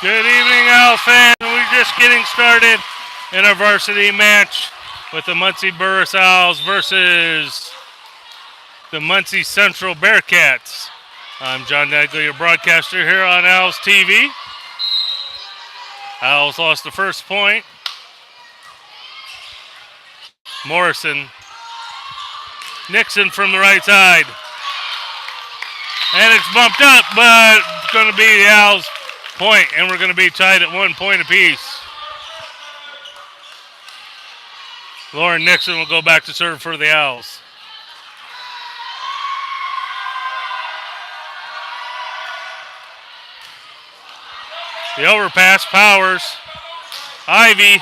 Good evening, Owls fans. We're just getting started in our varsity match with the Muncie Burris Owls versus the Muncie Central Bearcats. I'm John Dagley, your broadcaster here on Owls TV. Owls lost the first point. Morrison. Nixon from the right side. And it's bumped up, but it's going to be the Owls' point, and we're going to be tied at 1 point apiece. Lauren Nixon will go back to serve for the Owls. The overpass, Powers. Ivy.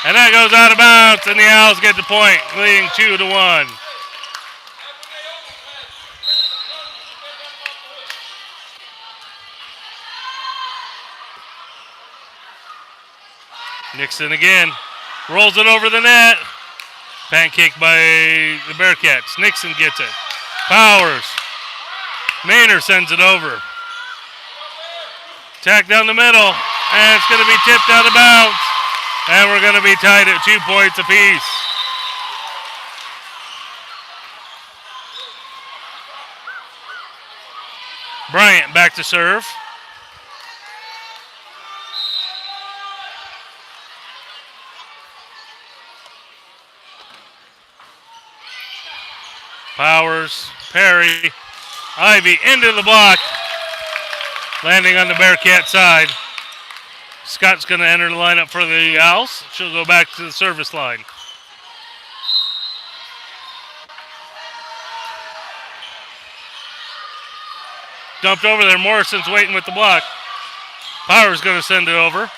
And that goes out of bounds, and the Owls get the point, leading 2-1. Nixon again. Rolls it over the net. Pancake by the Bearcats. Nixon gets it. Powers. Maynard sends it over. Attack down the middle. And it's going to be tipped out of bounds. And we're going to be tied at 2 points apiece. Bryant back to serve. Powers, Perry, Ivy into the block. Landing on the Bearcat side. Scott's going to enter the lineup for the Owls. She'll go back to the service line. Dumped over there. Morrison's waiting with the block. Powers going to send it over.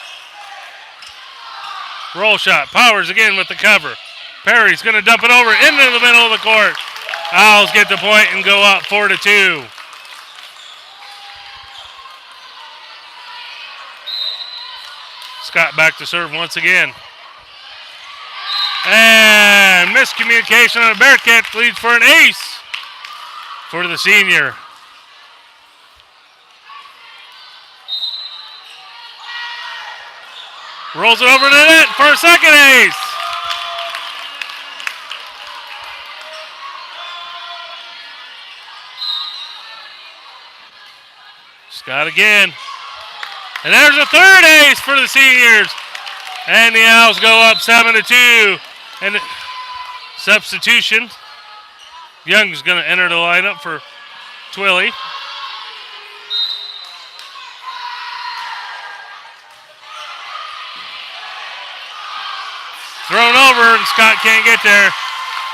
Roll shot. Powers again with the cover. Perry's going to dump it over into the middle of the court. Owls get the point and go up 4-2. Scott back to serve once again. And miscommunication on the Bearcats leads for an ace for the senior. Rolls it over to the net for a second ace. Scott again. And there's a third ace for the seniors. And the Owls go up 7-2. And substitution. Young's going to enter the lineup for Twilly. Thrown over, and Scott can't get there.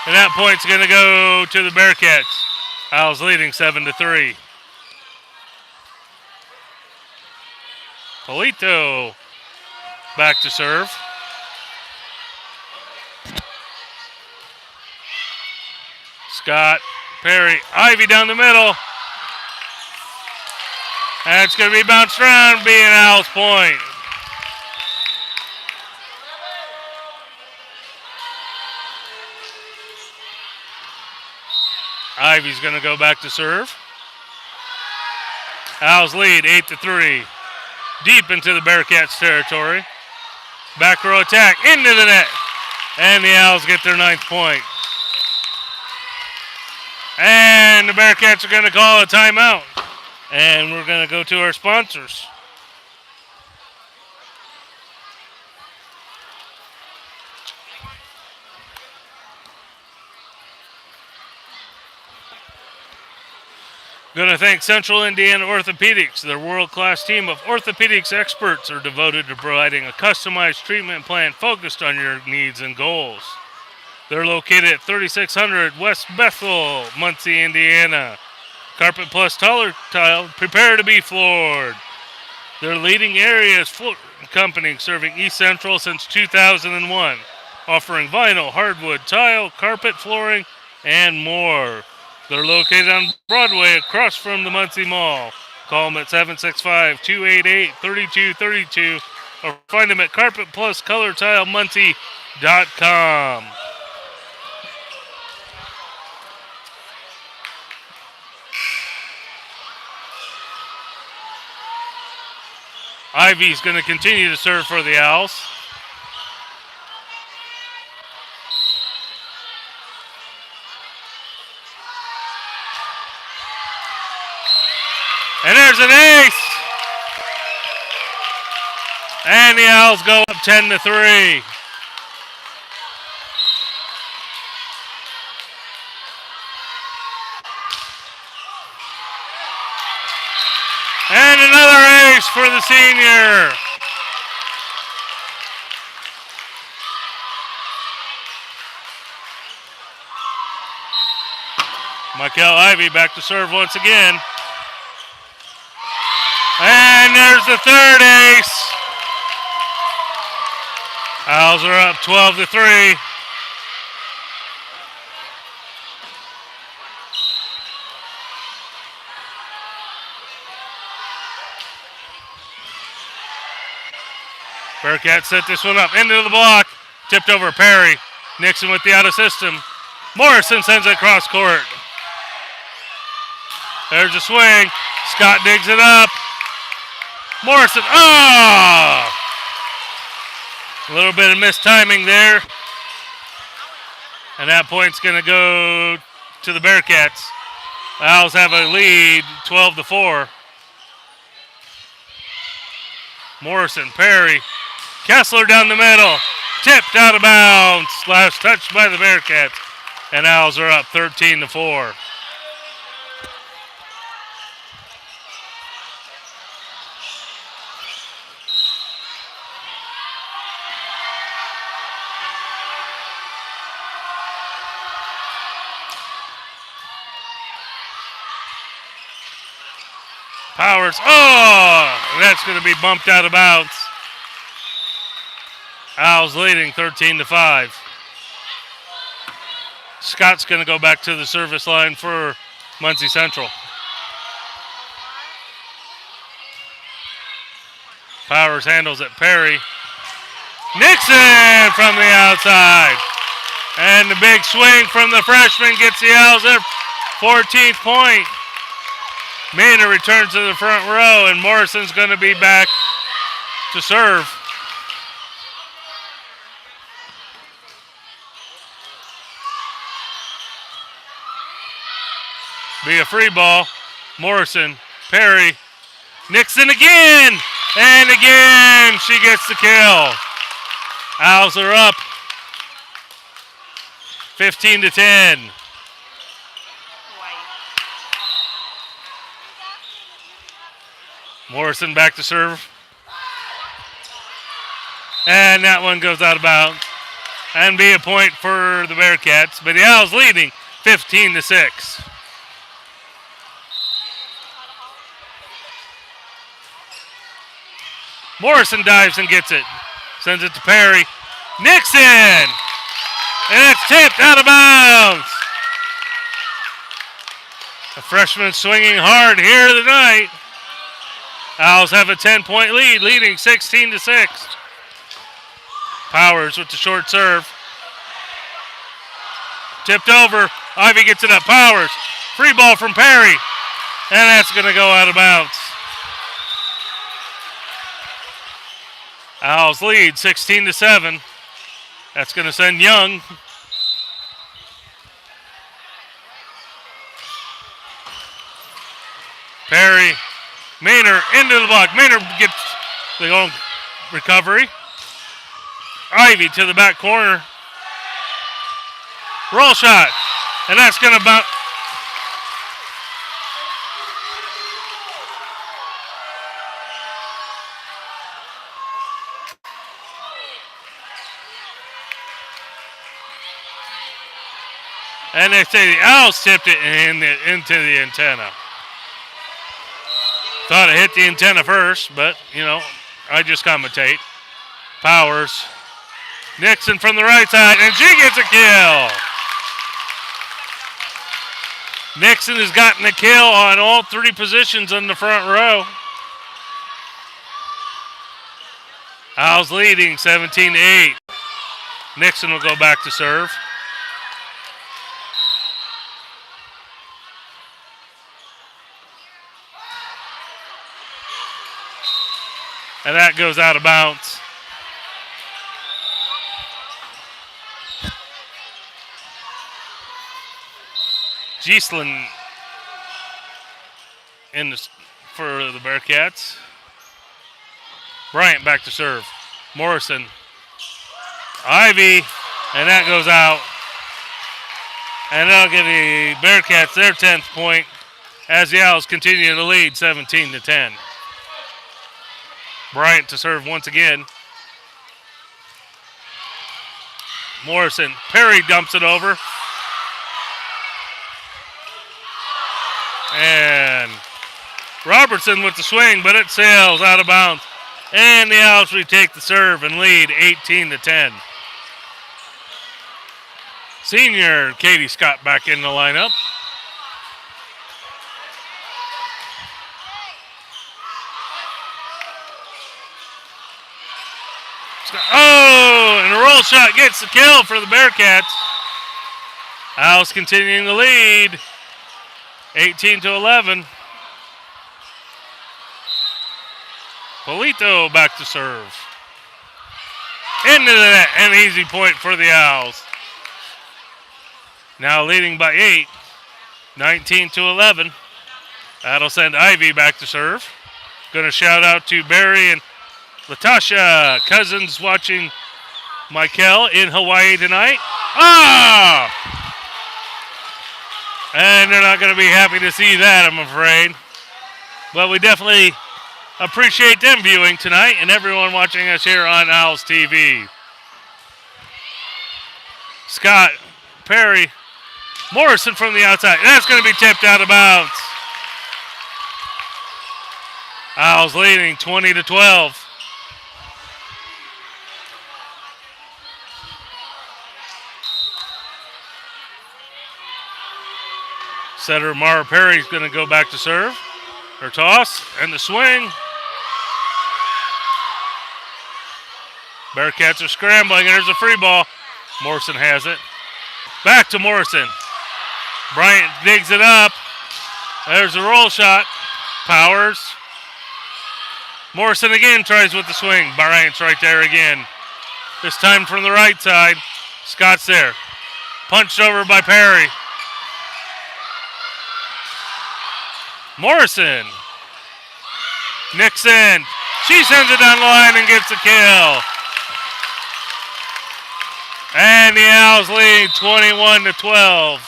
And that point's going to go to the Bearcats. Owls leading 7-3. Polito back to serve. Scott, Perry, Ivy down the middle. And it's going to be bounced around, being Owl's point. Ivy's going to go back to serve. Owls lead 8-3. Deep into the Bearcats territory. Back row attack into the net. And the Owls get their 9th point. And the Bearcats are going to call a timeout. And we're going to go to our sponsors. Going to thank Central Indiana Orthopedics. Their world-class team of orthopedics experts are devoted to providing a customized treatment plan focused on your needs and goals. They're located at 3600 West Bethel, Muncie, Indiana. Carpet Plus Taller Tile, prepare to be floored. Their leading area is Floor Company, serving East Central since 2001, offering vinyl, hardwood, tile, carpet, flooring, and more. They're located on Broadway across from the Muncie Mall. Call them at 765-288-3232 or find them at carpetpluscolortilemuncie.com. Ivy's going to continue to serve for the Owls. And there's an ace. And the Owls go up 10-3. And another ace for the senior. Michael Ivy back to serve once again. And there's the third ace. Owls are up 12-3. Bearcats set this one up into the block. Tipped over Perry. Nixon with the out of system. Morrison sends it across court. There's a swing. Scott digs it up. Morrison. Oh! A little bit of mistiming there. And that point's going to go to the Bearcats. The Owls have a lead, 12-4. Morrison, Perry. Kessler down the middle. Tipped out of bounds. Last touch by the Bearcats. And Owls are up 13-4. Powers. Oh! That's going to be bumped out of bounds. Owls leading 13-5. Scott's going to go back to the service line for Muncie Central. Powers handles it. Perry. Nixon from the outside. And the big swing from the freshman gets the Owls their 14th point. Maynard returns to the front row, and Morrison's going to be back to serve. Be a free ball. Morrison, Perry, Nixon again, and again she gets the kill. Owls are up 15-10. Morrison back to serve. And that one goes out of bounds. And be a point for the Bearcats. But the Owls leading 15-6. Morrison dives and gets it. Sends it to Perry. Nixon! And it's tipped out of bounds. The freshman swinging hard here tonight. Owls have a 10-point lead, leading 16-6. Powers with the short serve. Tipped over. Ivy gets it up. Powers. Free ball from Perry. And that's going to go out of bounds. Owls lead 16-7. That's going to send Young. Perry. Maynard into the block. Maynard gets the goal recovery. Ivy to the back corner. Roll shot. And that's going to bounce. And they say the Owls tipped it into the antenna. Thought it hit the antenna first, but, I just commentate. Powers. Nixon from the right side, and she gets a kill. Nixon has gotten a kill on all three positions in the front row. Owls leading 17-8. Nixon will go back to serve. And that goes out of bounds. Giesland for the Bearcats. Bryant back to serve. Morrison. Ivy. And that goes out. And that'll give the Bearcats their 10th point as the Owls continue to lead 17-10. Bryant to serve once again. Morrison. Perry dumps it over. And Robertson with the swing, but it sails out of bounds. And the Owls retake the serve and lead 18-10. Senior Katie Scott back in the lineup. Oh, and a roll shot gets the kill for the Bearcats. Owls continuing to lead 18-11. Polito back to serve. Into the net, an easy point for the Owls. Now leading by 8, 19-11. That'll send Ivy back to serve. Going to shout out to Barry and Latasha Cousins watching Michael in Hawaii tonight. And they're not going to be happy to see that, I'm afraid. But we definitely appreciate them viewing tonight and everyone watching us here on Owls TV. Scott, Perry, Morrison from the outside. That's going to be tipped out of bounds. Owls leading 20-12. Setter Mara Perry's going to go back to serve. Her toss and the swing. Bearcats are scrambling, and there's a free ball. Morrison has it. Back to Morrison. Bryant digs it up. There's a roll shot. Powers. Morrison again tries with the swing. Bryant's right there again. This time from the right side. Scott's there. Punched over by Perry. Morrison. Nixon. She sends it down the line and gets the kill. And the Owls lead 21-12.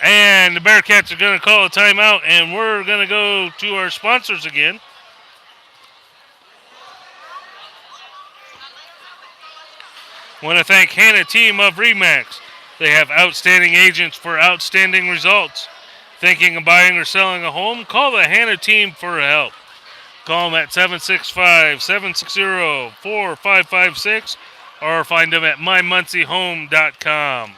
And the Bearcats are going to call a timeout, and we're going to go to our sponsors again. Want to thank Hannah Team of Remax. They have outstanding agents for outstanding results. Thinking of buying or selling a home? Call the Hannah Team for help. Call them at 765-760-4556 or find them at mymunciehome.com.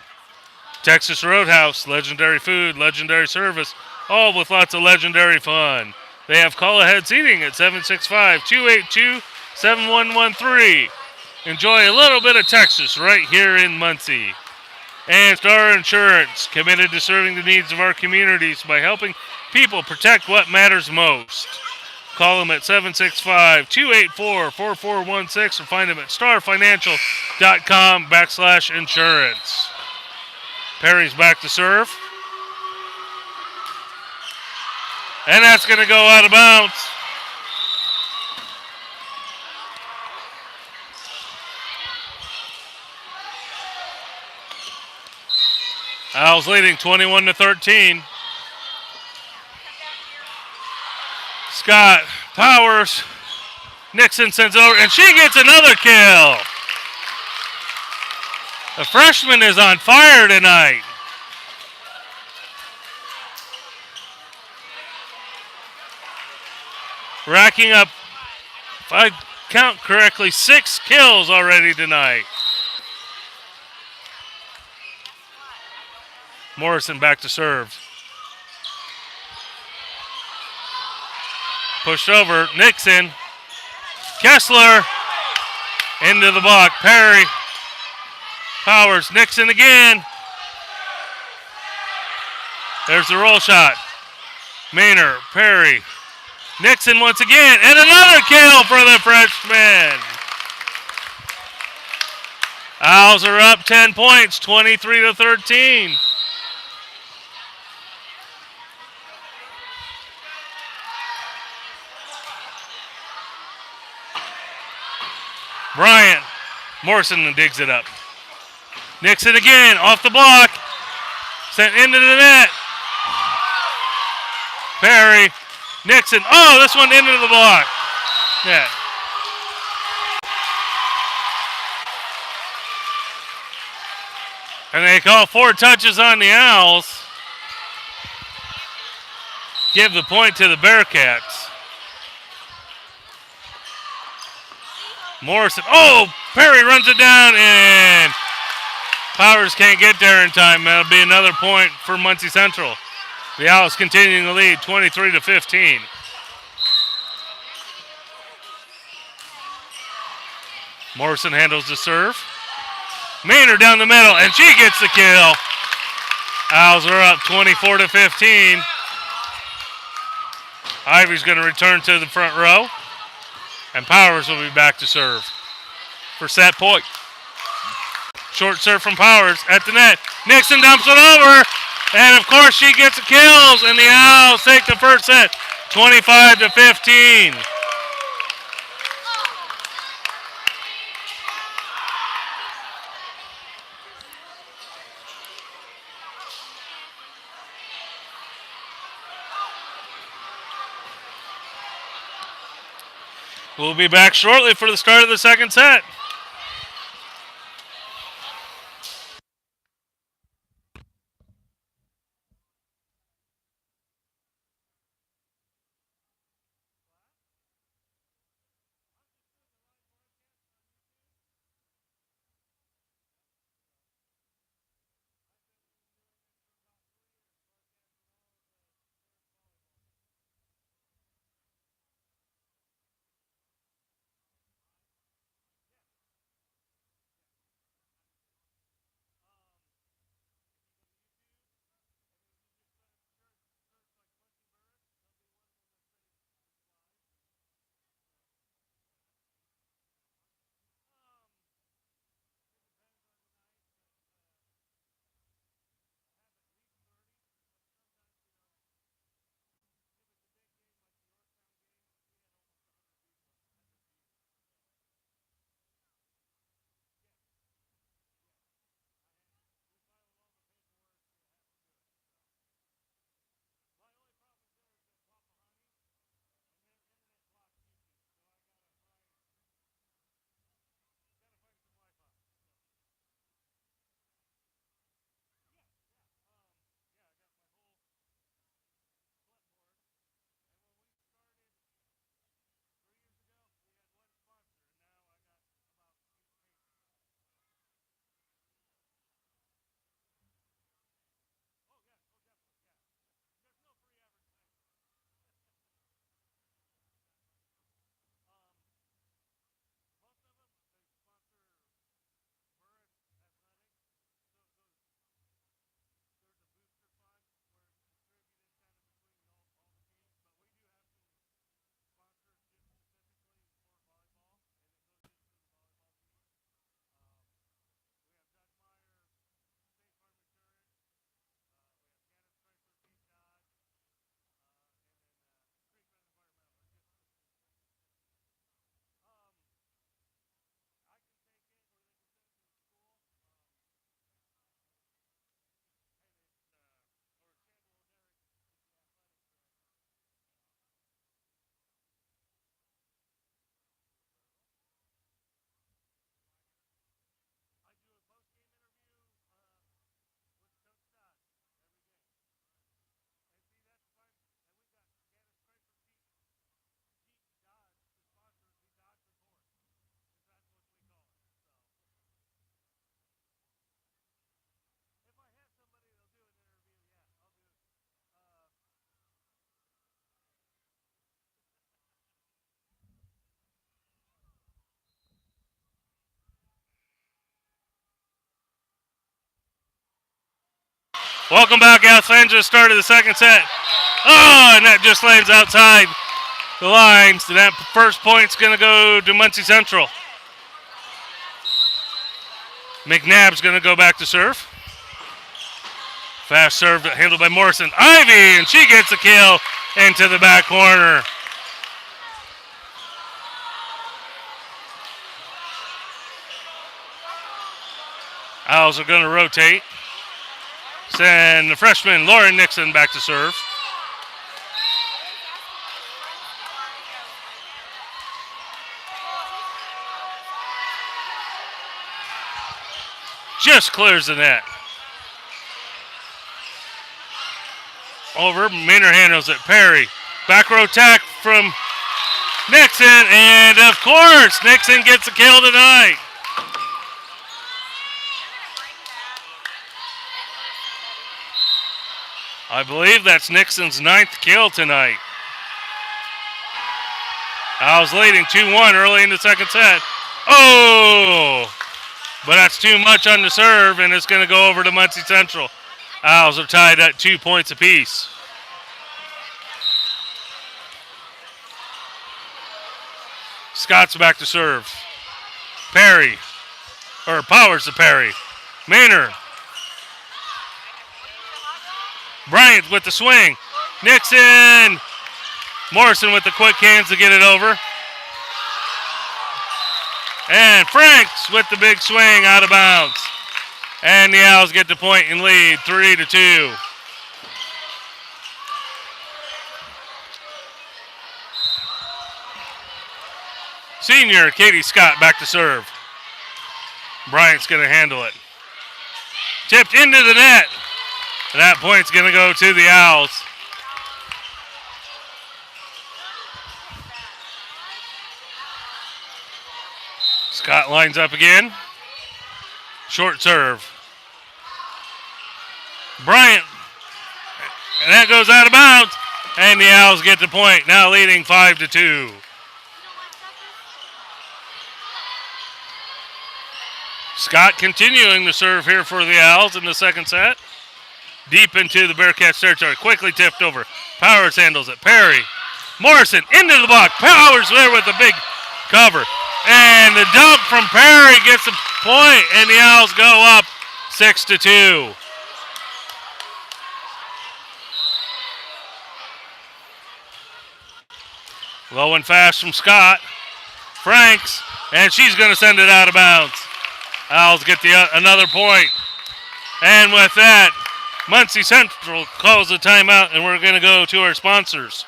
Texas Roadhouse, legendary food, legendary service, all with lots of legendary fun. They have call-ahead seating at 765-282-7113. Enjoy a little bit of Texas right here in Muncie. And Star Insurance, committed to serving the needs of our communities by helping people protect what matters most. Call them at 765-284-4416 or find them at starfinancial.com/insurance. Perry's back to serve. And that's going to go out of bounds. Owls leading 21-13. Scott Powers. Nixon sends over, and she gets another kill. The freshman is on fire tonight. Racking up, if I count correctly, 6 kills already tonight. Morrison back to serve. Pushed over. Nixon. Kessler. Into the block. Perry. Powers. Nixon again. There's the roll shot. Maynard, Perry, Nixon once again, and another kill for the freshman. Owls are up 10 points, 23-13. Bryant, Morrison digs it up. Nixon again, off the block, sent into the net. Perry, Nixon, oh, this one into the block. Net. And they call 4 touches on the Owls. Give the point to the Bearcats. Morrison, oh, Perry runs it down, and Powers can't get there in time. That'll be another point for Muncie Central. The Owls continuing to lead 23-15. Morrison handles the serve. Maynard down the middle, and she gets the kill. Owls are up 24-15. Ivy's going to return to the front row, and Powers will be back to serve for set point. Short serve from Powers at the net. Nixon dumps it over, and of course she gets the kills, and the Owls take the first set, 25-15. We'll be back shortly for the start of the second set. Welcome back, Owls fans, to the start of the second set. Oh, and that just lands outside the lines. And that first point's going to go to Muncie Central. McNabb's going to go back to serve. Fast serve handled by Morrison. Ivy, and she gets a kill into the back corner. Owls are going to rotate. Send the freshman Lauren Nixon back to serve. Just clears the net. Over, Maynard handles it. Perry. Back row attack from Nixon, and of course, Nixon gets a kill tonight. I believe that's Nixon's 9th kill tonight. Owls leading 2-1 early in the second set. Oh! But that's too much on the serve, and it's going to go over to Muncie Central. Owls are tied at 2 points apiece. Scott's back to serve. Perry. Or Powers to Perry. Maynard. Bryant with the swing. Nixon. Morrison with the quick hands to get it over. And Franks with the big swing out of bounds. And the Owls get the point and lead 3-2. Senior Katie Scott back to serve. Bryant's going to handle it. Tipped into the net. That point's going to go to the Owls. Scott lines up again. Short serve. Bryant. And that goes out of bounds. And the Owls get the point. Now leading 5-2. Scott continuing to serve here for the Owls in the second set. Deep into the Bearcats territory. Quickly tipped over. Powers handles it. Perry. Morrison into the block. Powers there with a big cover. And the dump from Perry gets a point, and the Owls go up 6-2. Low and fast from Scott. Franks, and she's going to send it out of bounds. Owls get another point. And with that, Muncie Central calls a timeout, and we're going to go to our sponsors.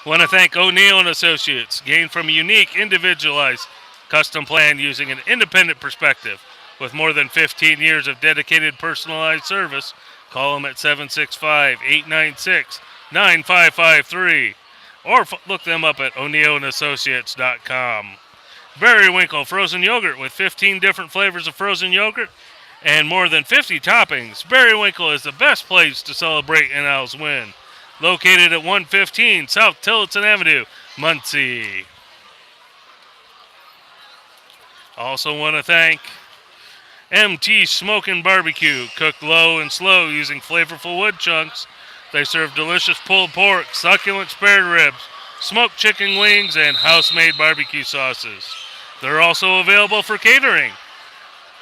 Want to thank O'Neill & Associates, gained from a unique, individualized custom plan using an independent perspective. With more than 15 years of dedicated personalized service, call them at 765-896-9553 or look them up at o'neillandassociates.com. Berrywinkle frozen yogurt with 15 different flavors of frozen yogurt and more than 50 toppings. Berrywinkle is the best place to celebrate an Owls win. Located at 115 South Tillotson Avenue, Muncie. Also want to thank MT Smokin' Barbecue, cooked low and slow using flavorful wood chunks. They serve delicious pulled pork, succulent spare ribs, smoked chicken wings, and house-made barbecue sauces. They're also available for catering.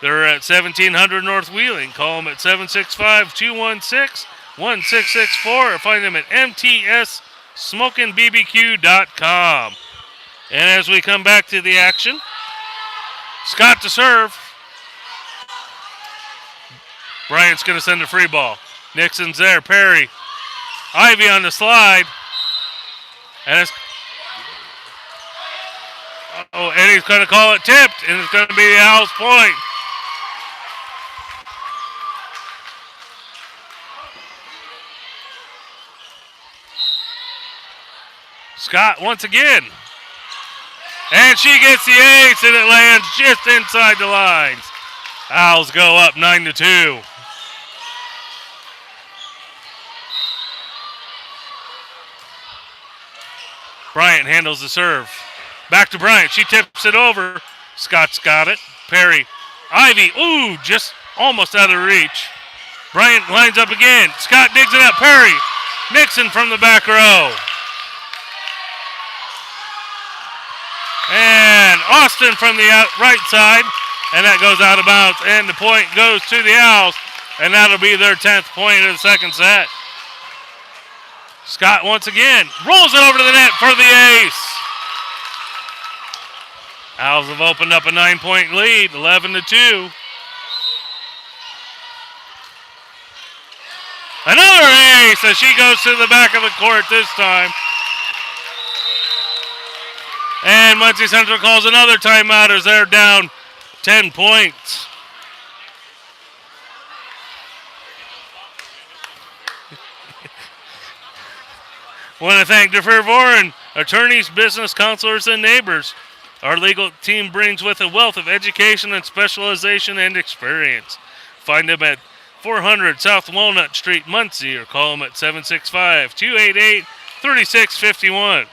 They're at 1700 North Wheeling. Call them at 765-216-1664 or find them at mtssmokingbbq.com. And as we come back to the action, Scott to serve. Bryant's going to send a free ball. Nixon's there. Perry. Ivy on the slide. And it's... Oh, Eddie's going to call it tipped, and it's going to be the Owls' point. Scott once again. And she gets the ace, and it lands just inside the lines. Owls go up 9-2. Bryant handles the serve. Back to Bryant. She tips it over. Scott's got it. Perry. Ivy. Ooh, just almost out of reach. Bryant lines up again. Scott digs it up. Perry. Nixon from the back row. And Austin from the right side. And that goes out of bounds. And the point goes to the Owls. And that'll be their 10th point of the second set. Scott once again rolls it over to the net for the ace. Owls have opened up a 9-point lead, 11-2. Another ace as she goes to the back of the court this time. And Muncie Central calls another timeout as they're down 10 points. Want to thank DeFer Voren, attorneys, business counselors, and neighbors. Our legal team brings with a wealth of education and specialization and experience. Find them at 400 South Walnut Street, Muncie, or call them at 765-288-3651.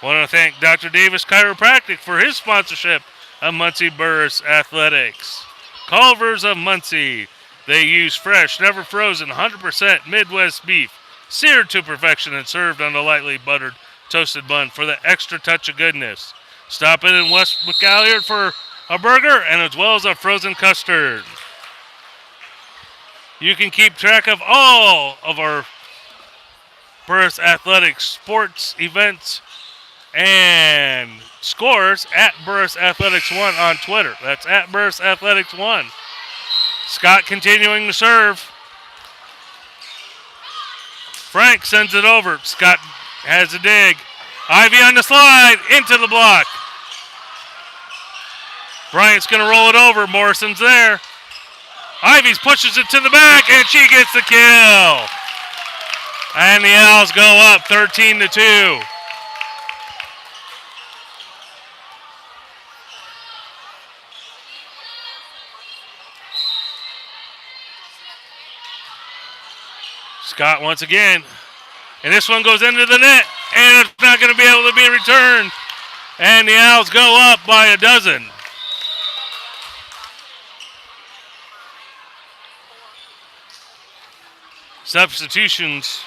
Want to thank Dr. Davis Chiropractic for his sponsorship of Muncie Burris Athletics. Culver's of Muncie. They use fresh, never frozen, 100% Midwest beef, seared to perfection and served on a lightly buttered toasted bun for the extra touch of goodness. Stop in West McAlliard for a burger and as well as a frozen custard. You can keep track of all of our Burris Athletics sports events and scores at Burris Athletics 1 on Twitter. That's at Burris Athletics 1. Scott continuing to serve. Frank sends it over. Scott has a dig. Ivy on the slide, into the block. Bryant's going to roll it over. Morrison's there. Ivy pushes it to the back, and she gets the kill. And the Owls go up 13-2. Scott once again. And this one goes into the net. And it's not going to be able to be returned. And the Owls go up by a dozen. Substitutions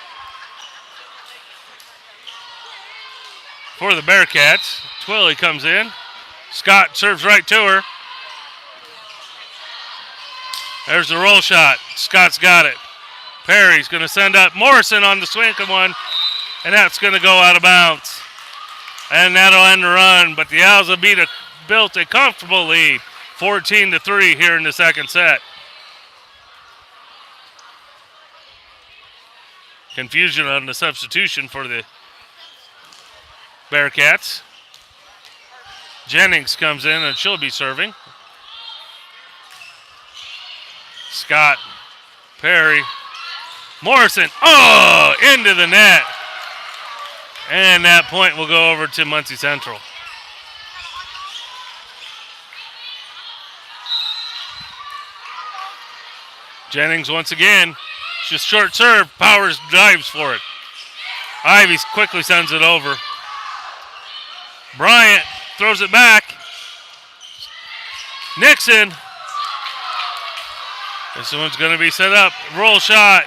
for the Bearcats. Twilly comes in. Scott serves right to her. There's the roll shot. Scott's got it. Perry's going to send up Morrison on the swing one, and that's going to go out of bounds. And that'll end the run, but the Owls have built a comfortable lead, 14-3 here in the second set. Confusion on the substitution for the Bearcats. Jennings comes in, and she'll be serving. Scott, Perry, Morrison, into the net. And that point will go over to Muncie Central. Jennings once again, just short serve, Powers dives for it. Ivy quickly sends it over. Bryant throws it back. Nixon. This one's going to be set up. Roll shot.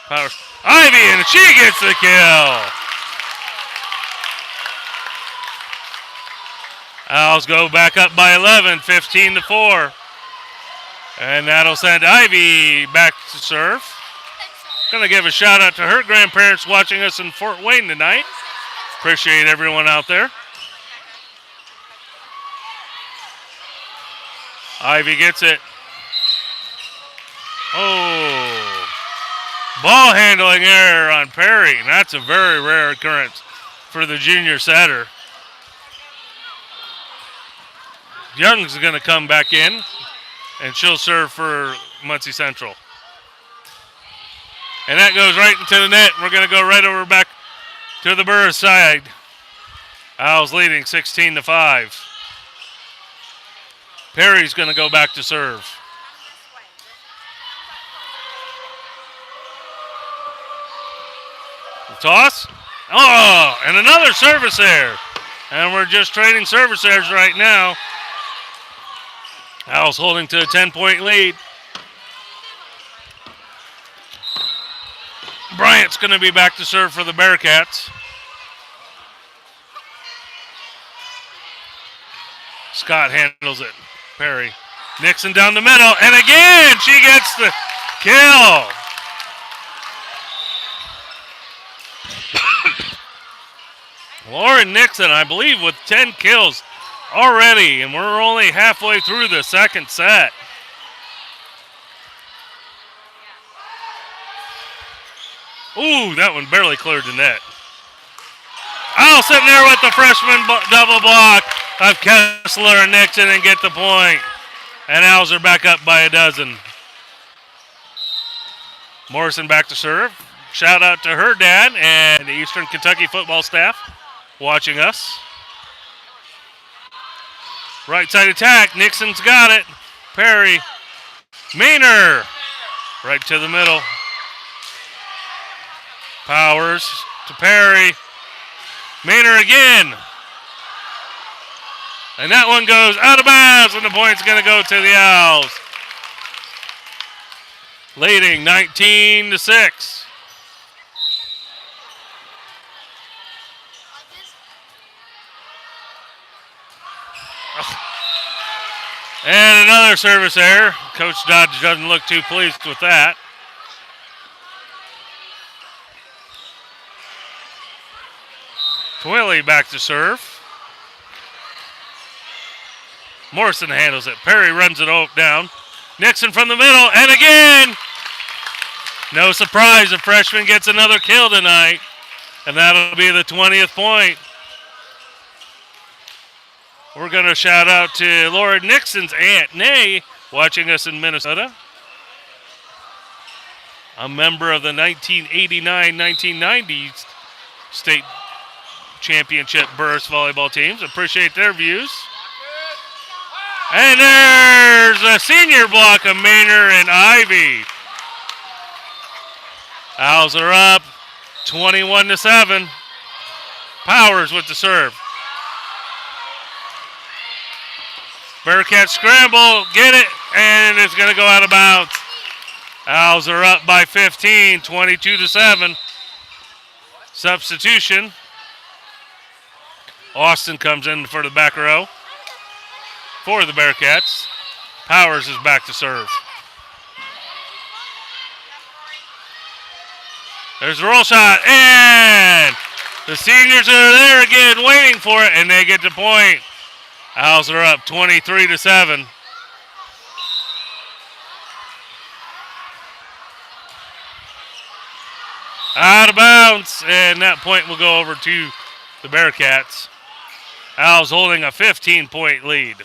Powers. Ivy, and she gets the kill. Owls go back up by 11, 15-4. And that'll send Ivy back to serve. Going to give a shout out to her grandparents watching us in Fort Wayne tonight. Appreciate everyone out there. Ivy gets it. Ball handling error on Perry. And that's a very rare occurrence for the junior setter. Young's going to come back in, and she'll serve for Muncie Central. And that goes right into the net. We're going to go right over back to the Burris side. Owls leading 16-5. Perry's going to go back to serve. The toss. And another service error. And we're just trading service errors right now. Owls holding to a 10-point lead. Bryant's going to be back to serve for the Bearcats. Scott handles it. Perry. Nixon down the middle. And again, she gets the kill. Lauren Nixon, I believe, with 10 kills already. And we're only halfway through the second set. Ooh, that one barely cleared the net. Oh, sitting there with the freshman double block of Kessler and Nixon and get the point. And Owls are back up by a dozen. Morrison back to serve. Shout out to her dad and the Eastern Kentucky football staff watching us. Right side attack. Nixon's got it. Perry. Maynor. Right to the middle. Powers to Perry. Maynor again. And that one goes out of bounds, and the point's going to go to the Owls. Leading 19-6. And another service error. Coach Dodge doesn't look too pleased with that. Twilly back to serve. Morrison handles it. Perry runs it down. Nixon from the middle, and again! No surprise, the freshman gets another kill tonight, and that'll be the 20th point. We're going to shout out to Laura Nixon's Aunt Nay, watching us in Minnesota. A member of the 1989-1990 state championship Burris volleyball teams. Appreciate their views. And there's a senior block of Maynor and Ivy. Owls are up 21-7. Powers with the serve. Bearcats scramble, get it, and it's going to go out of bounds. Owls are up by 15, 22-7. Substitution. Austin comes in for the back row for the Bearcats. Powers is back to serve. There's a roll shot, and the seniors are there again waiting for it, and they get the point. Owls are up 23-7. Out of bounds, and that point will go over to the Bearcats. Owls holding a 15-point lead.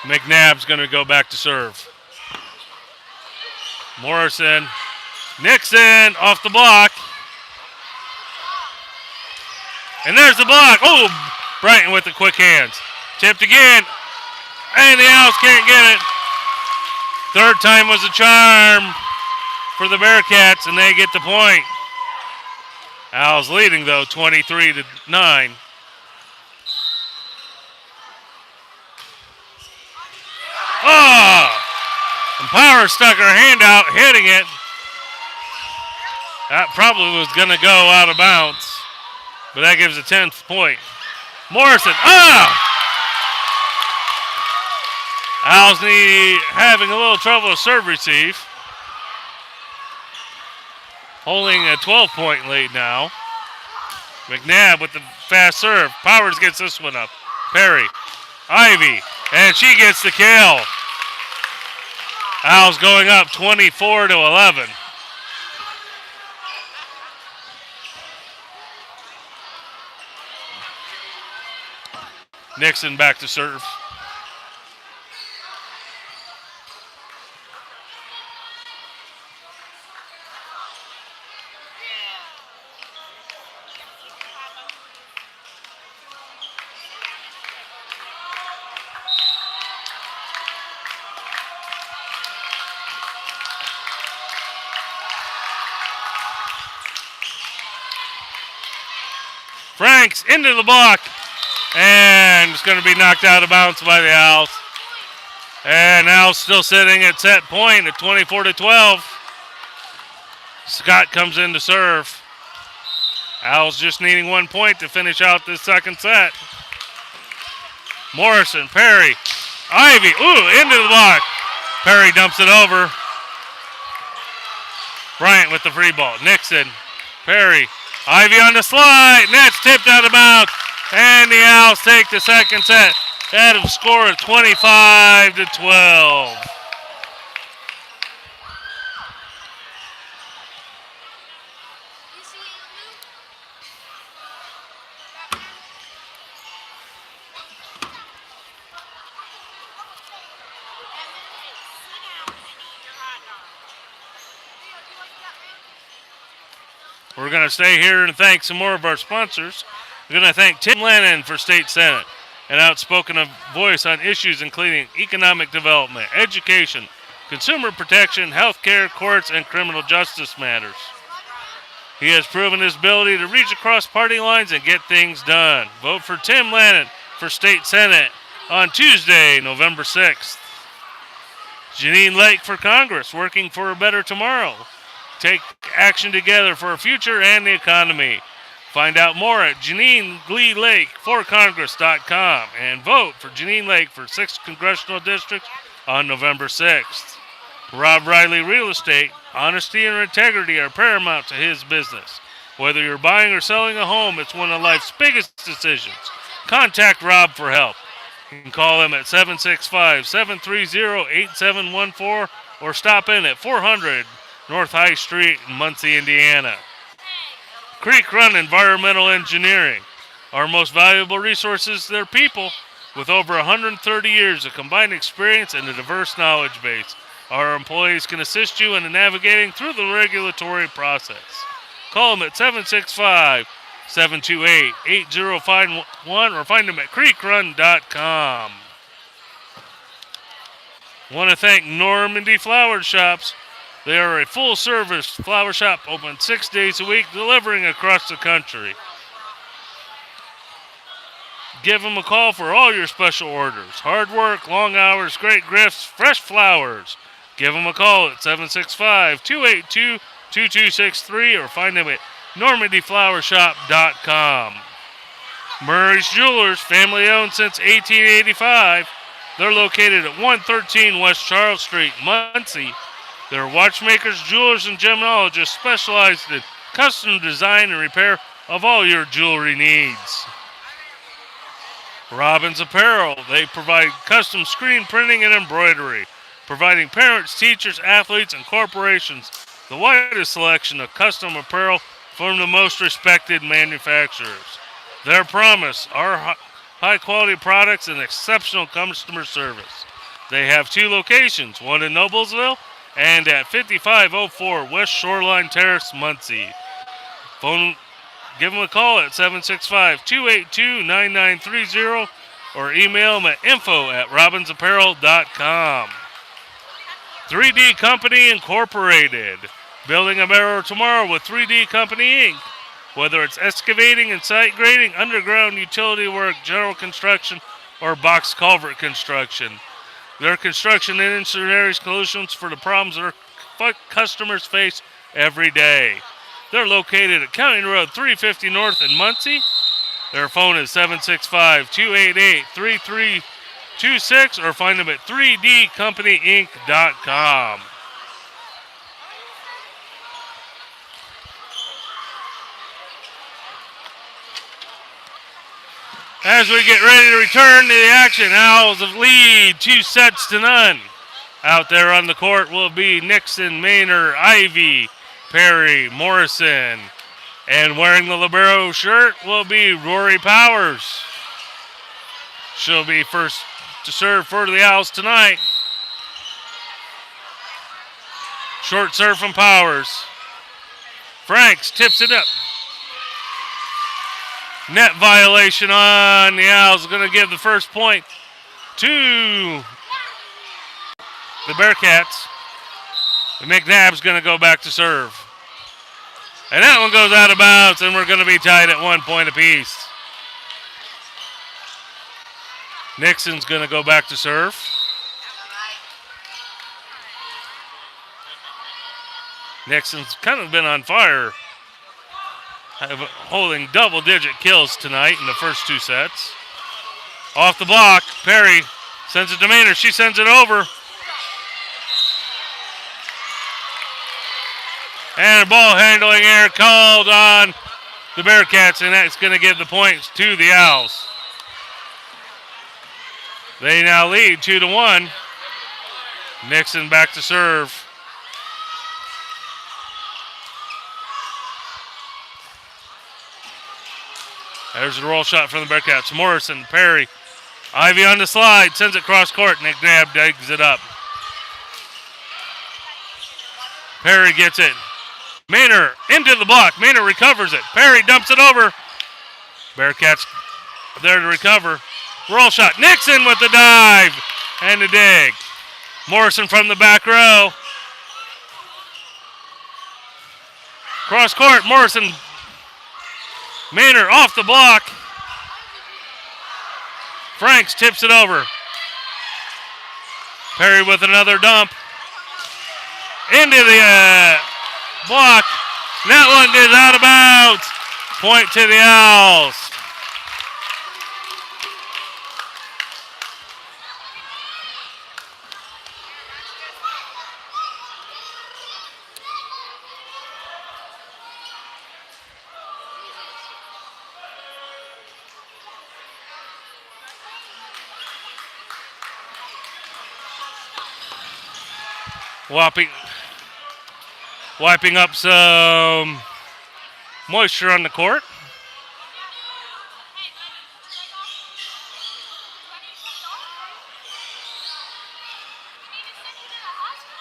McNabb's going to go back to serve. Morrison. Nixon off the block. And there's the block. Oh, Brighton with the quick hands. Tipped again. And the Owls can't get it. Third time was a charm for the Bearcats, and they get the point. Owls leading, though, 23-9. Oh! And Power stuck her hand out, hitting it. That probably was going to go out of bounds. But that gives a 10th point. Morrison. Ah! Owls having a little trouble with serve receive. Holding a 12-point lead now. McNabb with the fast serve. Powers gets this one up. Perry. Ivy. And she gets the kill. Owls going up 24-11. Nixon back to serve. Franks into the block. And it's going to be knocked out of bounds by the Owls. And now still sitting at set point at 24-12. Scott comes in to serve. Owls just needing 1 point to finish out this second set. Morrison, Perry, Ivy, into the block. Perry dumps it over. Bryant with the free ball. Nixon, Perry, Ivy on the slide. Net's tipped out of bounds. And the Owls take the second set at a score of 25-12. We're going to stay here and thank some more of our sponsors. We're going to thank Tim Lennon for State Senate, an outspoken voice on issues including economic development, education, consumer protection, healthcare, courts, and criminal justice matters. He has proven his ability to reach across party lines and get things done. Vote for Tim Lennon for State Senate on Tuesday, November 6th. Janine Lake for Congress, working for a better tomorrow. Take action together for a future and the economy. Find out more at JanineLakeForCongress.com and vote for Janine Lake for 6th Congressional District on November 6th. Rob Riley Real Estate, honesty and integrity are paramount to his business. Whether you're buying or selling a home, it's one of life's biggest decisions. Contact Rob for help. You can call him at 765-730-8714 or stop in at 400 North High Street in Muncie, Indiana. Creek Run Environmental Engineering. Our most valuable resources, their people. With over 130 years of combined experience and a diverse knowledge base, our employees can assist you in navigating through the regulatory process. Call them at 765-728-8051 or find them at creekrun.com. Want to thank Normandy Flower Shops. They are a full-service flower shop open 6 days a week, delivering across the country. Give them a call for all your special orders. Hard work, long hours, great gifts, fresh flowers. Give them a call at 765-282-2263 or find them at normandyflowershop.com. Murray's Jewelers, family-owned since 1885. They're located at 113 West Charles Street, Muncie. They're watchmakers, jewelers, and gemologists specialized in custom design and repair of all your jewelry needs. Robbins Apparel. They provide custom screen printing and embroidery, providing parents, teachers, athletes, and corporations the widest selection of custom apparel from the most respected manufacturers. Their promise are high-quality products and exceptional customer service. They have 2 locations, one in Noblesville and at 5504 West Shoreline Terrace, Muncie. Give them a call at 765-282-9930 or email them at info@robbinsapparel.com. 3D Company Incorporated. Building a better tomorrow with 3D Company Inc. Whether it's excavating and site grading, underground utility work, general construction, or box culvert construction. Their construction and engineering solutions for the problems our customers face every day. They're located at County Road 350 North in Muncie. Their phone is 765-288-3326 or find them at 3dcompanyinc.com. As we get ready to return to the action, Owls of lead 2-0. Out there on the court will be Nixon, Maynard, Ivy, Perry, Morrison. And wearing the libero shirt will be Rory Powers. She'll be first to serve for the Owls tonight. Short serve from Powers. Franks tips it up. Net violation on the Owls. Going to give the first point to the Bearcats. The McNabb's going to go back to serve. And that one goes out of bounds, and we're going to be tied at 1 point apiece. Nixon's going to go back to serve. Nixon's kind of been on fire, holding double-digit kills tonight in the first two sets. Off the block, Perry sends it to Maynard. She sends it over. And a ball handling error called on the Bearcats, and that's going to give the points to the Owls. They now lead 2-1. Nixon back to serve. There's the roll shot from the Bearcats. Morrison, Perry. Ivy on the slide, sends it cross court. McNabb digs it up. Perry gets it. Maynard into the block. Maynard recovers it. Perry dumps it over. Bearcats there to recover. Roll shot. Nixon with the dive and the dig. Morrison from the back row. Cross court. Morrison. Maynard off the block. Franks tips it over. Perry with another dump. Into the block. That one is out of bounds. Point to the Owls. Wiping up some moisture on the court.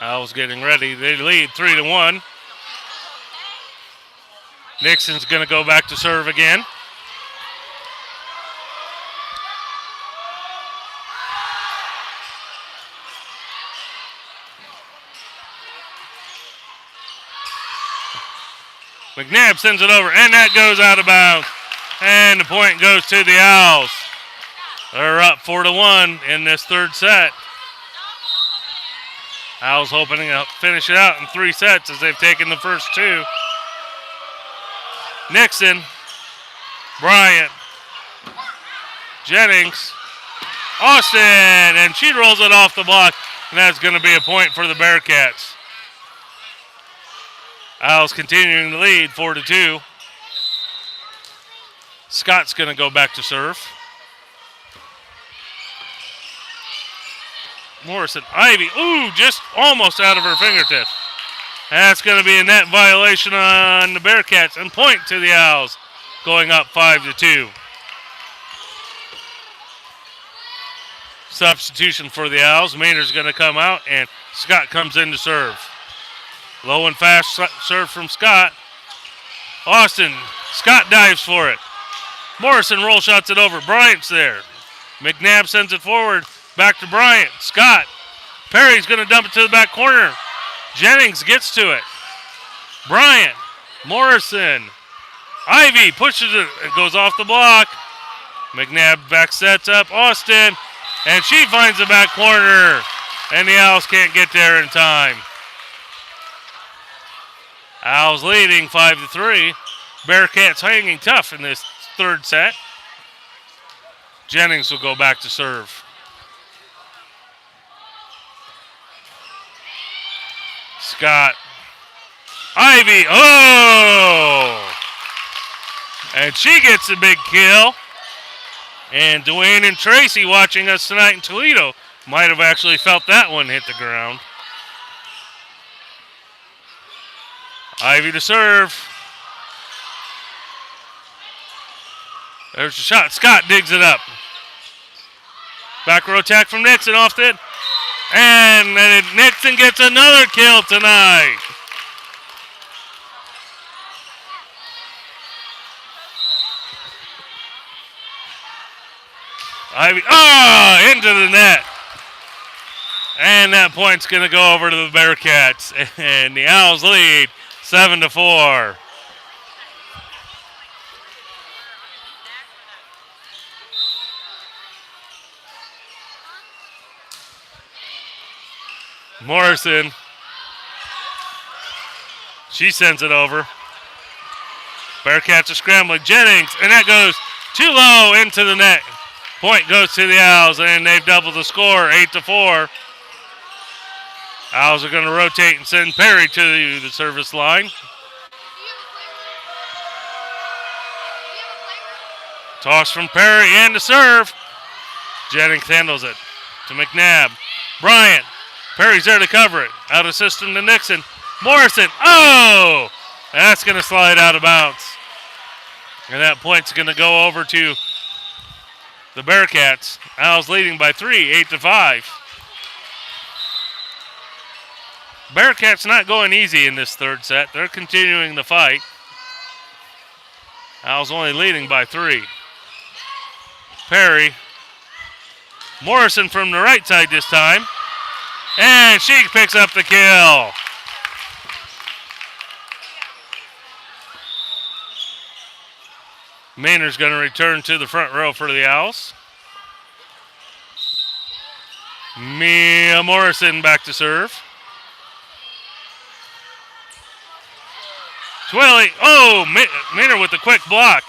Owls getting ready. They lead 3-1. Nixon's going to go back to serve again. McNabb sends it over, and that goes out of bounds. And the point goes to the Owls. They're up 4-1 in this third set. Owls hoping to finish it out in 3 sets as they've taken the first 2. Nixon, Bryant, Jennings, Austin, and she rolls it off the block, and that's going to be a point for the Bearcats. Owls continuing to lead 4-2. Scott's going to go back to serve. Morrison, Ivy, just almost out of her fingertips. That's going to be a net violation on the Bearcats and point to the Owls, going up 5-2. Substitution for the Owls. Maynard's going to come out, and Scott comes in to serve. Low and fast serve from Scott. Austin, Scott dives for it. Morrison roll shots it over. Bryant's there. McNabb sends it forward. Back to Bryant. Scott. Perry's going to dump it to the back corner. Jennings gets to it. Bryant. Morrison. Ivy pushes it. It goes off the block. McNabb back sets up. Austin. And she finds the back corner. And the Owls can't get there in time. Owls leading 5-3. Bearcats hanging tough in this third set. Jennings will go back to serve. Scott. Ivy. And she gets a big kill. And Dwayne and Tracy watching us tonight in Toledo might have actually felt that one hit the ground. Ivy to serve. There's the shot. Scott digs it up. Back row attack from Nixon off it. And Nixon gets another kill tonight. Ivy, into the net. And that point's going to go over to the Bearcats. And the Owls lead 7-4. Morrison. She sends it over. Bearcats are scrambling. Jennings, and that goes too low into the net. Point goes to the Owls, and they've doubled the score, 8-4. Owls are going to rotate and send Perry to the service line. Toss from Perry and the serve. Jennings handles it to McNabb. Bryant. Perry's there to cover it. Out of system to Nixon. Morrison. Oh! That's going to slide out of bounds. And that point's going to go over to the Bearcats. Owls leading by 3, 8-5. Bearcats not going easy in this third set. They're continuing the fight. Owls only leading by 3. Perry. Morrison from the right side this time. And she picks up the kill. Maynard's going to return to the front row for the Owls. Mia Morrison back to serve. Twilly. Oh, Maynard with the quick block.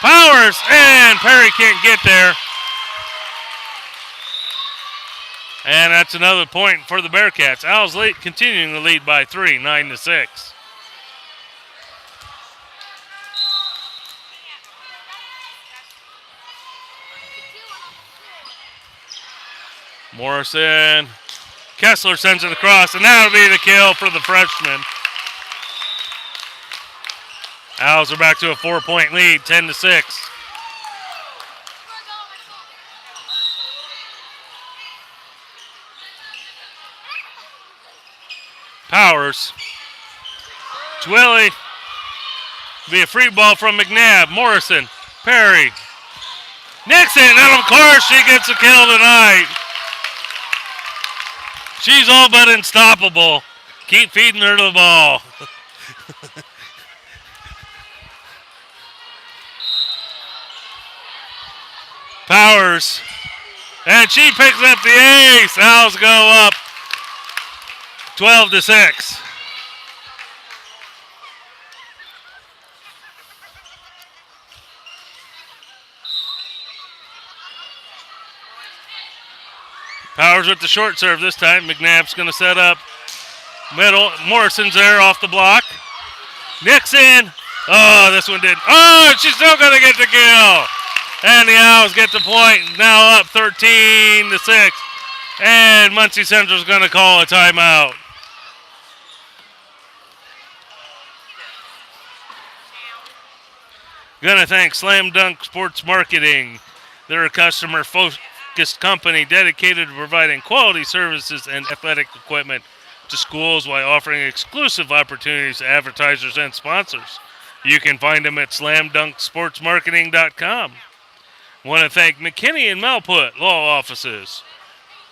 Powers, and Perry can't get there. And that's another point for the Bearcats. Owls continuing to lead by 3, 9-6. Morrison. Kessler sends it across, and that'll be the kill for the freshman. Owls are back to a 4-point lead, 10-6. Powers. Twilly. Be a free ball from McNabb. Morrison. Perry. Nixon, and of course she gets a kill tonight. She's all but unstoppable. Keep feeding her the ball. Powers. And she picks up the ace. Owls go up 12-6. Powers with the short serve this time. McNabb's going to set up middle. Morrison's there off the block. Nixon. Oh, this one did. Oh, she's still going to get the kill. And the Owls get the point. Now up 13-6. And Muncie Central's going to call a timeout. Going to thank Slam Dunk Sports Marketing. They're a customer-focused company dedicated to providing quality services and athletic equipment to schools while offering exclusive opportunities to advertisers and sponsors. You can find them at slamdunksportsmarketing.com. Want to thank McKinney and Malput Law Offices.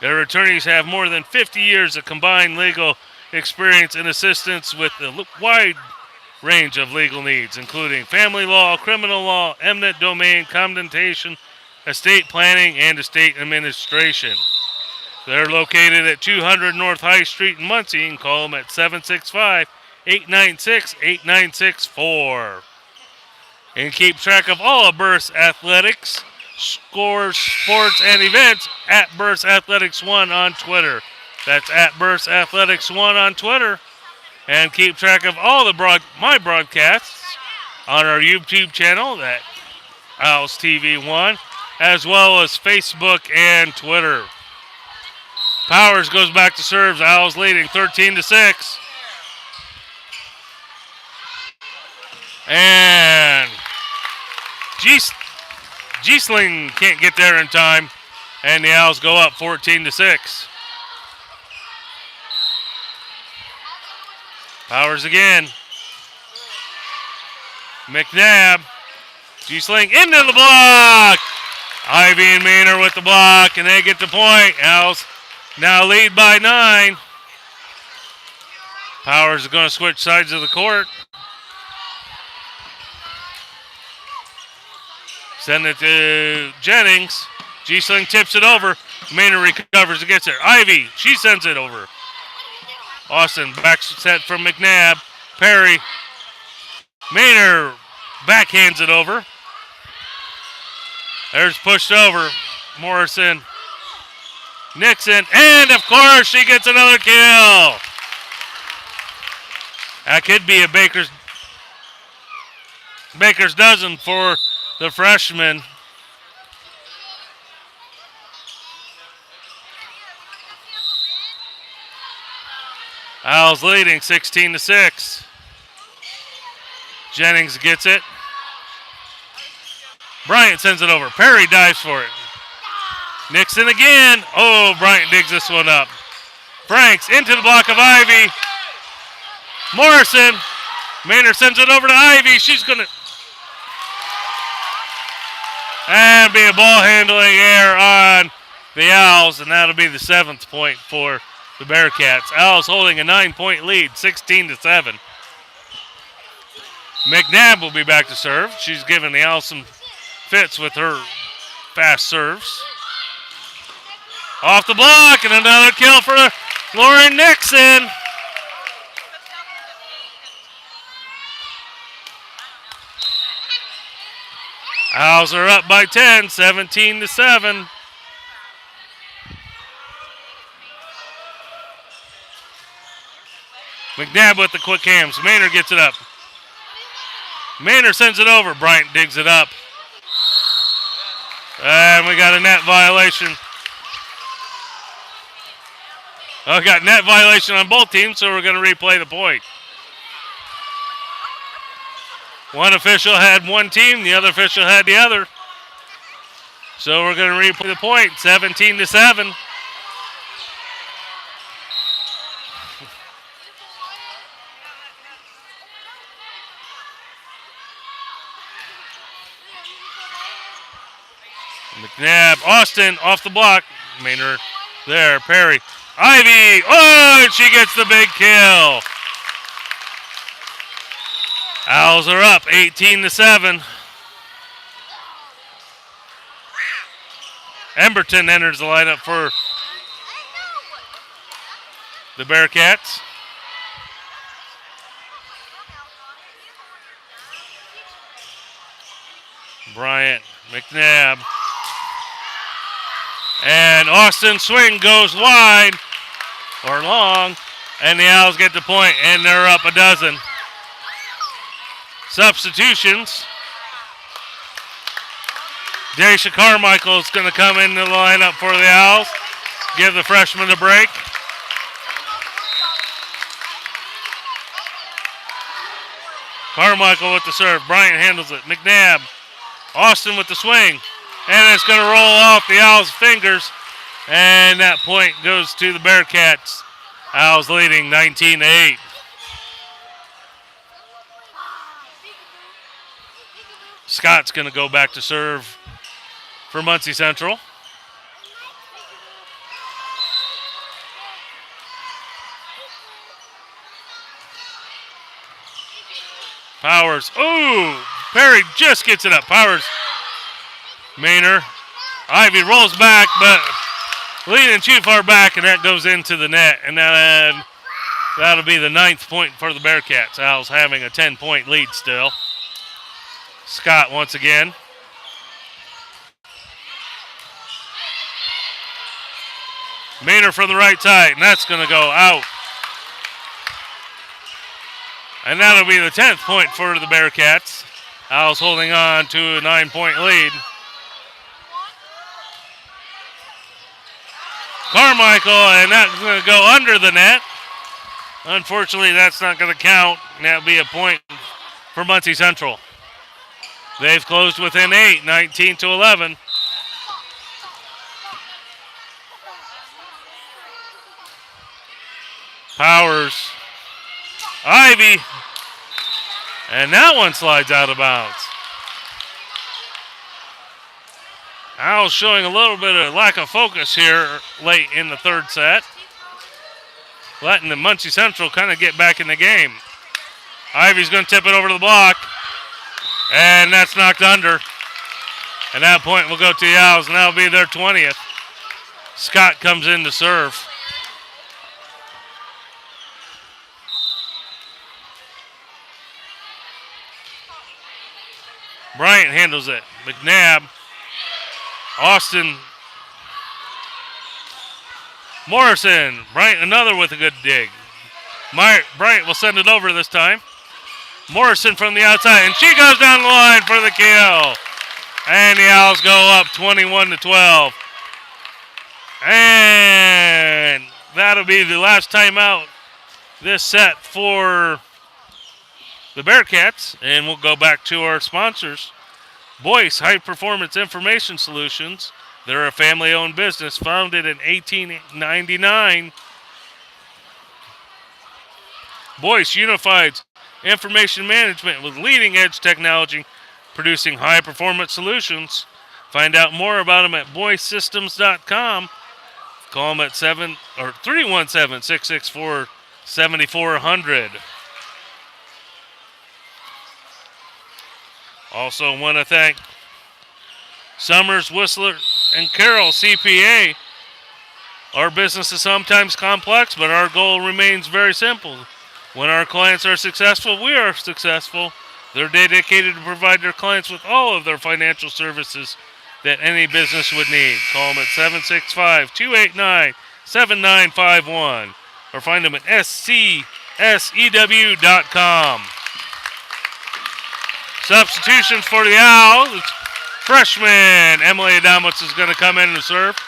Their attorneys have more than 50 years of combined legal experience and assistance with a wide range of legal needs, including family law, criminal law, eminent domain, condemnation, estate planning, and estate administration. They're located at 200 North High Street in Muncie, and call them at 765-896-8964. And keep track of all of Burris athletics, scores, sports, and events at Burris Athletics 1 on Twitter. That's at Burris Athletics 1 on Twitter. And keep track of all the my broadcasts on our YouTube channel, at Owls TV 1, as well as Facebook and Twitter. Powers goes back to serves. Owls leading 13-6. And Giesling can't get there in time, and the Owls go up 14-6. Powers again. McNabb. Giesling into the block. Ivy and Maynard with the block, and they get the point. Owls now lead by 9. Powers is going to switch sides of the court. Send it to Jennings. Giesling tips it over. Maynard recovers and gets there. Ivy, she sends it over. Austin back set from McNabb. Perry. Maynard backhands it over. There's pushed over. Morrison. Nixon. And, of course, she gets another kill. That could be a Baker's dozen for the freshman. Owls leading 16-6. Jennings gets it. Bryant sends it over. Perry dives for it. Nixon again. Oh, Bryant digs this one up. Franks into the block of Ivy. Morrison. Maynard sends it over to Ivy. She's going to... And be a ball handling error on the Owls, and that'll be the 7th point for the Bearcats. Owls holding a 9-point lead, 16-7. McNabb will be back to serve. She's given the Owls some fits with her fast serves. Off the block, and another kill for Lauren Nixon. Owls are up by 10, 17-7. McNabb with the quick hands. Maynard gets it up. Maynard sends it over. Bryant digs it up. And we got a net violation. Oh, we got net violation on both teams, so we're going to replay the point. One official had one team, the other official had the other. So we're going to replay the point, 17-7. McNabb, Austin off the block. Maynard there, Perry. Ivy, oh, and she gets the big kill. Owls are up 18-7. Emberton enters the lineup for the Bearcats. Bryant, McNabb. And Austin swing goes wide or long, and the Owls get the point, and they're up a dozen. Substitutions. Daisha Carmichael is going to come in the lineup for the Owls. Give the freshman a break. Carmichael with the serve. Bryant handles it. McNabb. Austin with the swing. And it's going to roll off the Owls' fingers. And that point goes to the Bearcats. Owls leading 19-8. Scott's going to go back to serve for Muncie Central. Powers. Ooh, Perry just gets it up. Powers. Maynard. Ivy rolls back, but leaning too far back, and that goes into the net. And that'll be the 9th point for the Bearcats. Owls having a 10-point lead still. Scott once again. Maynard for the right side, and that's going to go out. And that'll be the 10th point for the Bearcats. Owls holding on to a 9-point lead. Carmichael, and that's going to go under the net. Unfortunately, that's not going to count, and that'll be a point for Muncie Central. They've closed within 8, 19-11. Powers. Ivy. And that one slides out of bounds. Owls showing a little bit of lack of focus here late in the third set. Letting the Muncie Central kind of get back in the game. Ivy's going to tip it over to the block. And that's knocked under. And that point will go to the Owls, and that'll be their 20th. Scott comes in to serve. Bryant handles it. McNabb. Austin. Morrison. Bryant another with a good dig. Bryant will send it over this time. Morrison from the outside, and she goes down the line for the kill. And the Owls go up 21-12. And that'll be the last timeout this set for the Bearcats. And we'll go back to our sponsors. Boyce High Performance Information Solutions. They're a family-owned business founded in 1899. Boyce unifies information management with leading-edge technology, producing high-performance solutions. Find out more about them at boycesystems.com. Call them at 317-664-7400. Also want to thank Summers, Whistler, and Carroll CPA. Our business is sometimes complex, but our goal remains very simple. When our clients are successful, we are successful. They're dedicated to provide their clients with all of their financial services that any business would need. Call them at 765-289-7951 or find them at scsew.com. Substitutions for the Owls. It's freshman Emily Adamowitz is going to come in and serve.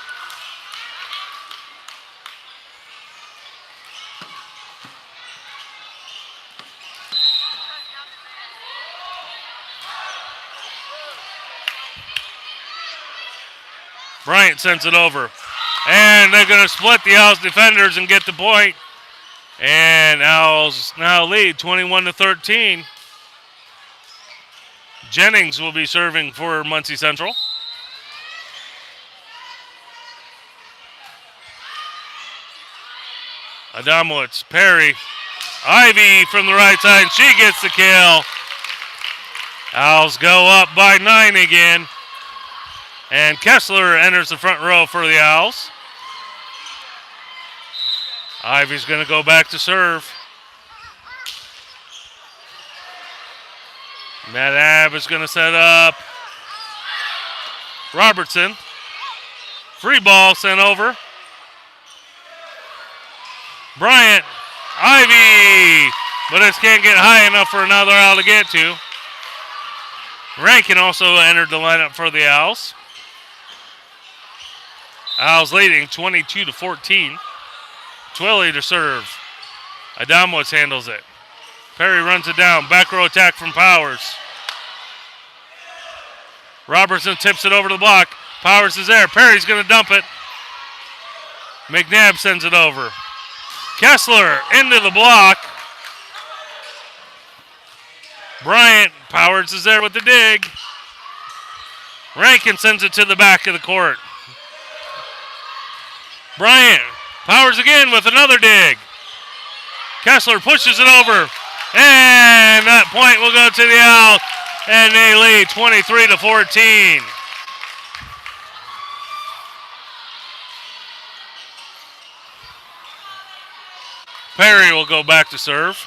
Bryant sends it over. And they're going to split the Owls defenders and get the point. And Owls now lead 21-13. Jennings will be serving for Muncie Central. Adamowitz, Perry, Ivy from the right side. She gets the kill. Owls go up by 9 again. And Kessler enters the front row for the Owls. Ivy's going to go back to serve. Matt Abb is going to set up Robertson. Free ball sent over. Bryant, Ivy, but it can't get high enough for another Owl to get to. Rankin also entered the lineup for the Owls. Owls leading 22-14. Twilly to serve. Adamowitz handles it. Perry runs it down. Back row attack from Powers. Robertson tips it over to the block. Powers is there. Perry's going to dump it. McNabb sends it over. Kessler into the block. Bryant. Powers is there with the dig. Rankin sends it to the back of the court. Bryant. Powers again with another dig. Kessler pushes it over. And that point will go to the Owls. And they lead 23-14. Perry will go back to serve.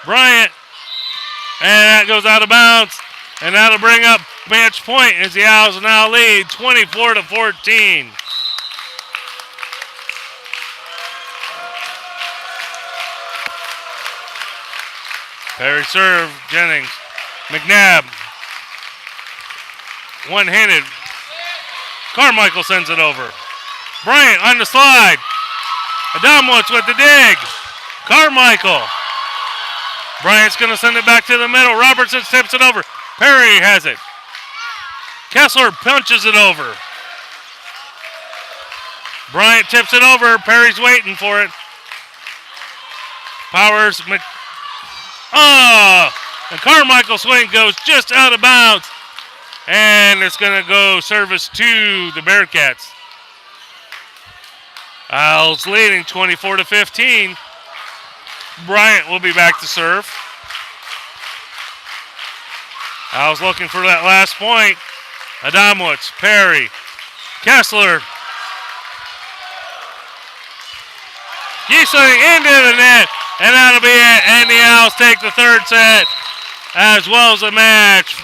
Bryant. And that goes out of bounds. And that'll bring up match point as the Owls now lead 24-14. Perry serve, Jennings. McNabb. One-handed. Carmichael sends it over. Bryant on the slide. Adamowitz with the dig. Carmichael. Bryant's going to send it back to the middle. Robertson tips it over. Perry has it. Kessler punches it over. Bryant tips it over. Perry's waiting for it. Powers. And Carmichael's swing goes just out of bounds. And it's going to go service to the Bearcats. Owls leading 24-15. Bryant will be back to serve. Owls looking for that last point. Adamowitz, Perry, Kessler. Key swing into the net, and that'll be it. And the Owls take the third set as well as the match,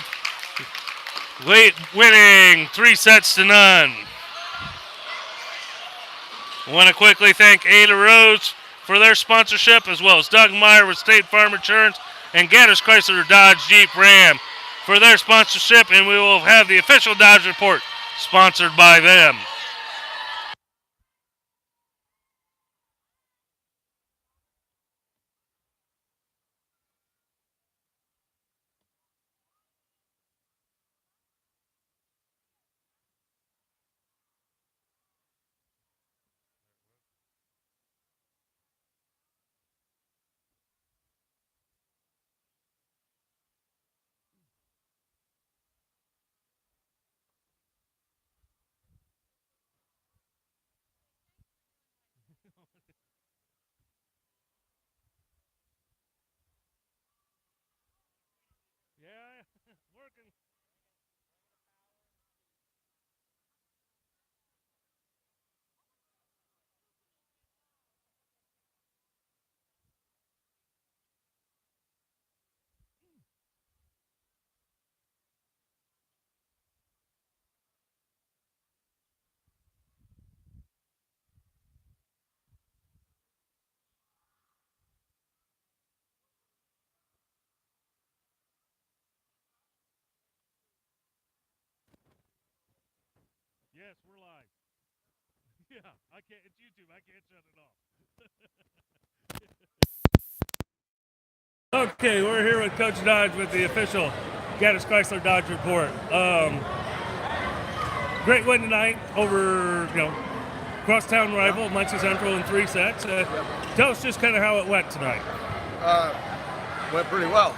winning 3-0. I want to quickly thank Ada Rose for their sponsorship, as well as Doug Meyer with State Farm Insurance and Gaddis Chrysler Dodge Jeep Ram for their sponsorship, and we will have the official Dodge Report sponsored by them. Yeah, working. Yes, we're live. Yeah, I can't. It's YouTube. I can't shut it off. Okay, we're here with Coach Dodge with the official Gaddis Chrysler Dodge Report. Great win tonight over, crosstown rival Muncie Central in 3 sets. Tell us just kind of how it went tonight. Went pretty well.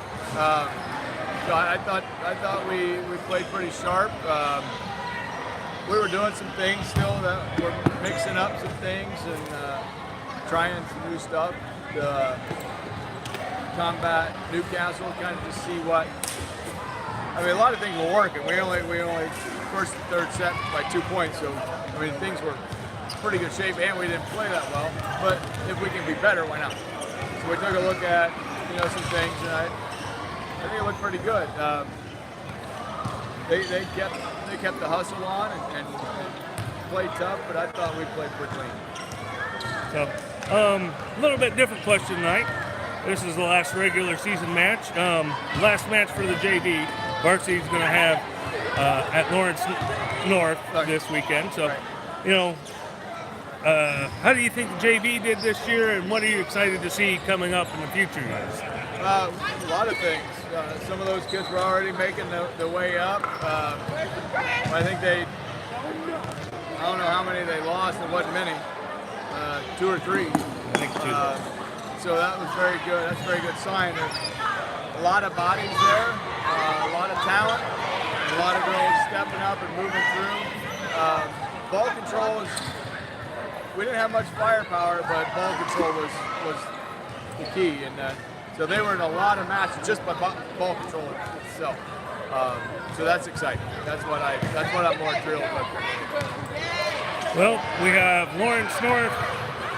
So I thought we played pretty sharp. We were doing some things still that we're mixing up some things and trying some new stuff to combat Newcastle, kind of to see what. I mean, a lot of things were working. We only first and third set by 2 points, so I mean things were pretty good shape, and we didn't play that well. But if we can be better, why not? So we took a look at some things, and I think it looked pretty good. They kept the hustle on and played tough, but I thought we played pretty clean. So, a little bit different question tonight. This is the last regular season match. Last match for the JV. Varsity is going to have at Lawrence North this weekend. So, how do you think the JV did this year, and what are you excited to see coming up in the future years? A lot of things. Some of those kids were already making the way up. I think I don't know how many they lost. It wasn't many. 2 or 3. I think 2. So that was very good. That's a very good sign. There's a lot of bodies there, a lot of talent, a lot of girls stepping up and moving through. Ball control we didn't have much firepower, but ball control was the key. And so they were in a lot of matches just by ball control itself. So that's exciting. That's what I'm more thrilled with. Well, we have Lawrence North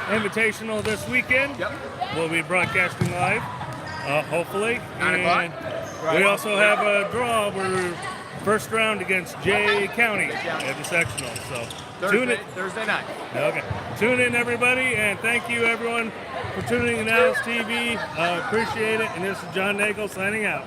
Invitational this weekend. Yep. We'll be broadcasting live, hopefully. 9 o'clock. Right. We also have a draw. We're first round against Jay County at the sectional. So Thursday night. Okay. Tune in, everybody, and thank you, everyone, for tuning in to Owls TV. Appreciate it. And this is John Nagel signing out.